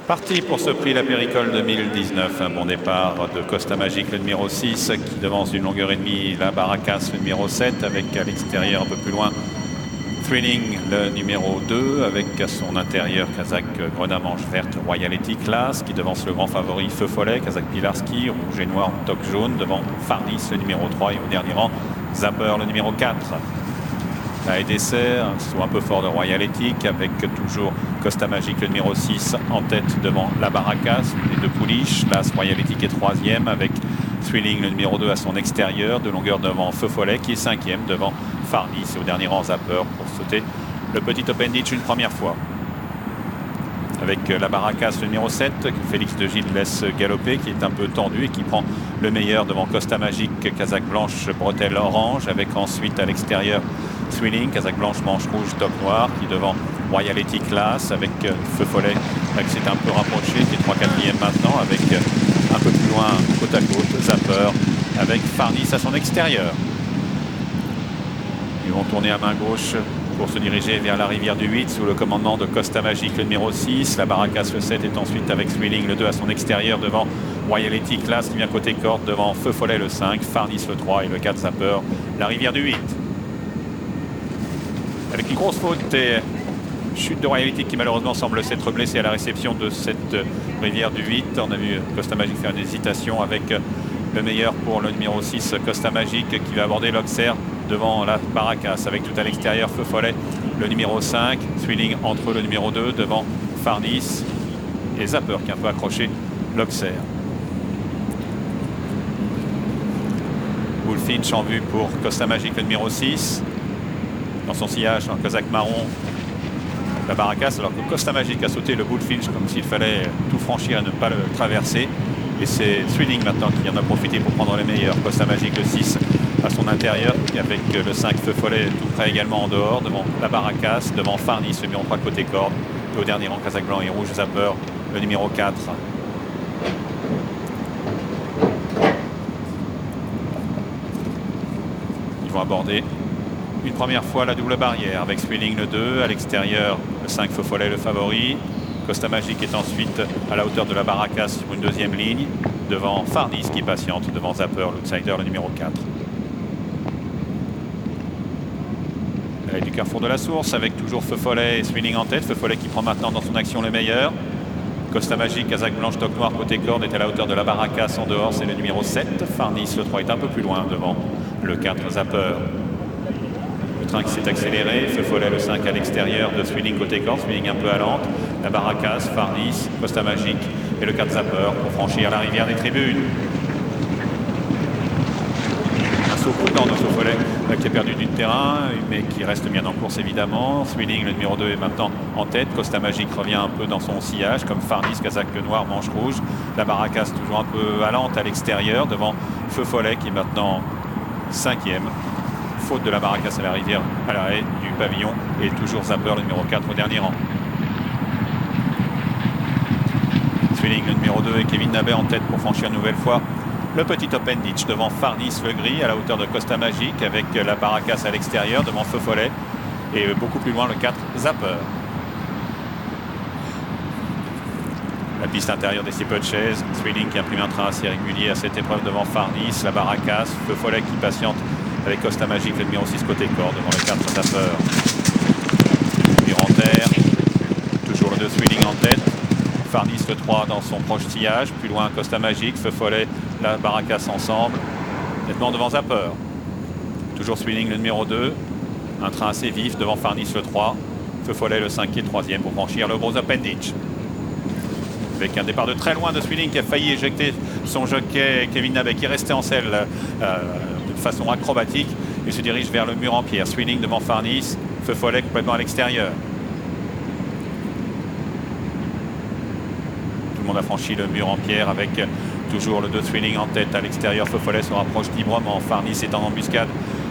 Parti pour ce prix La Péricole 2019, un bon départ de Costa Magic, le numéro 6, qui devance d'une longueur et demie la Barracas, le numéro 7, avec à l'extérieur un peu plus loin Thrilling, le numéro 2, avec à son intérieur Kazakh Grenat manche verte Royalty Class, qui devance le grand favori Feu Follet, Kazakh Pilarski, rouge et noir toque jaune, devant Farnis, le numéro 3, et au dernier rang Zapper, le numéro 4. Là et dessert, un saut un peu fort de Royalty, avec toujours Costa Magic, le numéro 6, en tête devant la Barracas, les deux pouliches. Las Royalty qui est 3e, avec Thrilling, le numéro 2, à son extérieur, de longueur devant Feu Follet, qui est 5e, devant Farnis, et au dernier rang Zapper, pour sauter le petit Open Ditch une première fois. Avec la Barracas, le numéro 7, que Félix de Gilles laisse galoper, qui est un peu tendu et qui prend le meilleur devant Costa Magic, Kazakh blanche, bretelle orange, avec ensuite à l'extérieur Thrilling, Kazakh blanche, manche rouge, top noir, qui devant Royalty Class, avec Feu Follet, qui s'est un peu rapproché, qui est 3/4e maintenant, avec un peu plus loin, côte à côte, Zapper, avec Farnis à son extérieur. Ils vont tourner à main gauche pour se diriger vers la rivière du 8 sous le commandement de Costa Magic, le numéro 6. La Barracas, le 7, est ensuite avec Thrilling, le 2, à son extérieur, devant Royalty Class, qui vient côté corde, devant Feu Follet, le 5, Farnis, le 3, et le 4, Zapper, la rivière du 8. Avec une grosse faute et chute de Royalty qui malheureusement semble s'être blessé à la réception de cette rivière du 8. On a vu Costa Magic faire une hésitation avec le meilleur pour le numéro 6, Costa Magic, qui va aborder l'Auxerre devant la Barracas, avec tout à l'extérieur Feu Follet, le numéro 5, Thrilling entre le numéro 2, devant Farnis, et Zapper qui a un peu accroché l'Auxerre. Bullfinch en vue pour Costa Magic, le numéro 6. Dans son sillage, en Kazakh marron, la Barracas, alors que Costa Magic a sauté le Bullfinch comme s'il fallait tout franchir et ne pas le traverser. Et c'est Thrilling maintenant qui en a profité pour prendre les meilleurs. Costa Magic, le 6, à son intérieur, avec le 5 Feu Follet tout près également en dehors, devant la Barracas, devant Farnis, le numéro 3 côté corde, et au dernier rang Kazakh blanc et rouge, Zapper, le numéro 4. Ils vont aborder une première fois la double barrière avec Thrilling, le 2, à l'extérieur le 5 Feu Follet, le favori. Costa Magic est ensuite à la hauteur de la Barracas sur une deuxième ligne, devant Farnis qui patiente, devant Zapper, l'outsider, le numéro 4. Et du carrefour de la source, avec toujours Feu Follet et Thrilling en tête. Feu Follet qui prend maintenant dans son action le meilleur. Costa Magic, Kazakh blanche, toque noir côté corde, est à la hauteur de la Barracas en dehors, c'est le numéro 7. Farnis, le 3, est un peu plus loin devant le 4 Zapper. Le train qui s'est accéléré, Feu Follet, le 5, à l'extérieur de Thrilling côté corde, Thrilling un peu à lente. La Barracas, Farnis, Costa Magic et le 4 Zapper pour franchir la rivière des tribunes. Un saut prudent de Feu Follet qui a perdu du terrain, mais qui reste bien en course évidemment. Thrilling, le numéro 2, est maintenant en tête. Costa Magic revient un peu dans son sillage, comme Farnis, Kazakh noir, manche rouge. La Barracas toujours un peu allante à l'extérieur, devant Feu Follet qui est maintenant 5e. Faute de la Barracas à la rivière à l'arrêt du pavillon, et toujours Zapper, le numéro 4, au dernier rang. Thrilling, le numéro 2, et Kevin Nabet en tête pour franchir une nouvelle fois le petit Open Ditch devant Farnis, le gris, à la hauteur de Costa Magic, avec la Barracas à l'extérieur devant Feu Follet, et beaucoup plus loin le 4 Zapper. La piste intérieure des Steeplechase, Thrilling qui imprime un train assez régulier à cette épreuve devant Farnis, la Barracas, Feu Follet qui patiente avec Costa Magic, le numéro 6 côté corde, devant le 4 Zapper. Terre, toujours le 2 Thrilling en tête. Farnis, le 3, dans son proche sillage. Plus loin, Costa Magic, Feu Follet, la Barracas ensemble. Nettement devant Zapper. Toujours Thrilling, le numéro 2. Un train assez vif devant Farnis, le 3. Feu Follet, le 5, qui est 3e pour franchir le gros Open Ditch. Avec un départ de très loin de Thrilling qui a failli éjecter son jockey Kevin Nabet, qui est resté en selle de façon acrobatique. Il se dirige vers le mur en pierre. Thrilling devant Farnis, Feu Follet complètement à l'extérieur. Tout le monde a franchi le mur en pierre avec toujours le 2 Thrilling en tête à l'extérieur. Feu Follet se rapproche librement. Farnis est en embuscade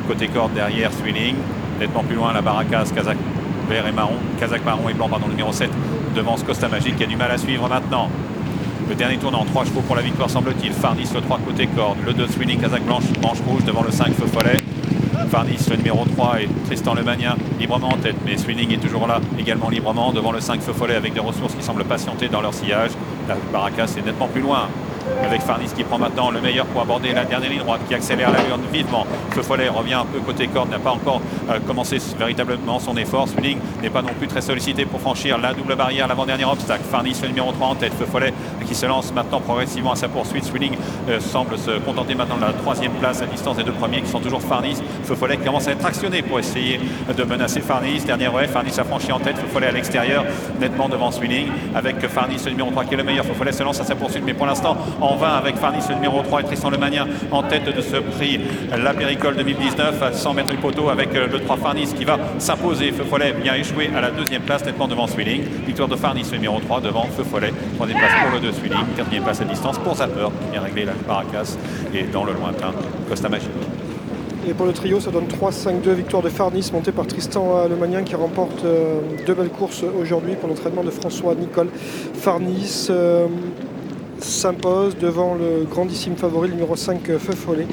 côté corde derrière Thrilling. Nettement plus loin la Barracas, Kazakh vert et marron, Kazakh marron et blanc, pardon, le numéro 7 devant Costa Magic qui a du mal à suivre maintenant. Le dernier tournant, 3 chevaux pour la victoire semble-t-il. Farnis le 3 côté corde, le 2 Thrilling, Kazakh blanche, manche rouge devant le 5 Feu Follet. Farnis, le numéro 3, et Tristan Lemagnin librement en tête, mais Swilling est toujours là, également librement, devant le 5 Feu Follet avec des ressources qui semblent patienter dans leur sillage. La Baracas est nettement plus loin, avec Farnis qui prend maintenant le meilleur pour aborder la dernière ligne droite, qui accélère la lune vivement. Feu Follet revient un peu côté corde, n'a pas encore commencé véritablement son effort. Swilling n'est pas non plus très sollicité pour franchir la double barrière, l'avant-dernier obstacle. Farnis, le numéro 3 en tête. Feu Follet qui se lance maintenant progressivement à sa poursuite. Swilling semble se contenter maintenant de la 3e place à distance des 2 premiers qui sont toujours Farnis. Feu Follet qui commence à être actionné pour essayer de menacer Farnis. Dernier relais, Farnis a franchi en tête. Feu Follet à l'extérieur, nettement devant Swilling, avec Farnis, le numéro 3 qui est le meilleur. Feu Follet se lance à sa poursuite, mais pour l'instant en vain, avec Farnis, le numéro 3 et Tristan Lemagnin en tête de ce prix La Péricole 2019 à 100 mètres du poteau, avec le 3 Farnis qui va s'imposer. Feu Follet vient échouer à la 2e place, nettement devant Swilling. Victoire de Farnis, le numéro 3 devant Feu Follet. 3e place pour le 2 Swilling, 4e place à distance pour Zapper qui vient régler la Baracas, et dans le lointain Costa Magic. Et pour le trio, ça donne 3-5-2, victoire de Farnis, montée par Tristan Lemagnin qui remporte 2 belles courses aujourd'hui pour l'entraînement de François Nicole. Farnis s'impose devant le grandissime favori, le numéro 5 Feu Follet.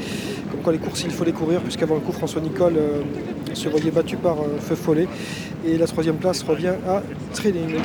Comme quoi les courses, il faut les courir, puisqu'avant le coup, François Nicole se voyait battu par Feu Follet. Et la 3e place revient à Thrilling.